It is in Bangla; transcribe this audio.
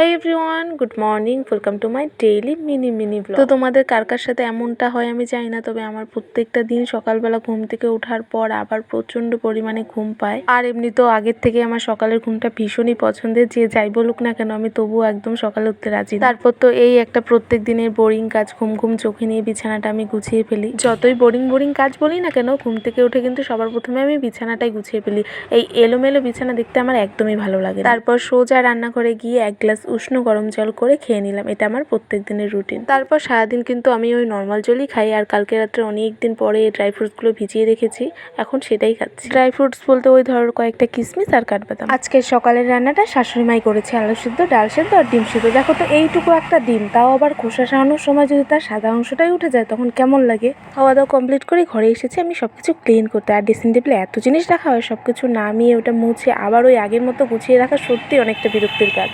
Hi everyone, good morning, welcome to my daily mini blog. তো তোমাদের কার কার সাথে এমনটা হয় আমি জানি না, তবে আমার প্রত্যেকটা দিন সকালবেলা ঘুম থেকে ওঠার পর আবার প্রচন্ড পরিমাণে ঘুম পায়। আর এমনিতেও আগের থেকে আমার সকালের ঘুমটা ভীষণই পছন্দের, যে যাই বলুক না কেন আমি তবুও একদম সকালে উঠতে রাজি। তারপর তো এই একটা প্রত্যেক দিনের বোরিং কাজ, ঘুম ঘুম চোখে নিয়ে বিছানাটা আমি গুছিয়ে ফেলি। যতই বোরিং কাজ বলি না কেন, ঘুম থেকে উঠে কিন্তু সবার প্রথমে আমি বিছানাটাই গুছিয়ে ফেলি। এই এলোমেলো বিছানা দেখতে আমার একদমই ভালো লাগে। তারপর সোজা রান্নাঘরে গিয়ে এক গ্লাস উষ্ণ গরম জল করে খেয়ে নিলাম। এটা আমার প্রত্যেক দিনের রুটিন। তারপর সারাদিন কিন্তু আমি ওই নর্মাল জলই খাই। আর কালকে রাত্রে অনেক দিন পরে এই ড্রাই ফ্রুটসগুলো ভিজিয়ে রেখেছি, এখন সেটাই খাচ্ছি। ড্রাই ফ্রুটস বলতে ওই ধরো কয়েকটা কিশমিশ আর কাঠবাদাম। আজকে সকালের রান্নাটা শাশুড়ি মাই করেছে, আলু সিদ্ধ, ডাল সিদ্ধ আর ডিম সিদ্ধ। দেখো তো এইটুকু একটা ডিম, তাও আবার খোসা সারানোর সময় যদি তার সাদা অংশটাই উঠে যায় তখন কেমন লাগে। খাওয়া দাওয়া কমপ্লিট করে ঘরে এসেছি আমি সবকিছু ক্লিন করতে। আর ড্রেসিং টেবিলে এত জিনিস রাখা হয়, সবকিছু নামিয়ে ওটা মুছে আবার ওই আগের মতো গুছিয়ে রাখা সত্যি অনেকটা বিরক্তির কাজ।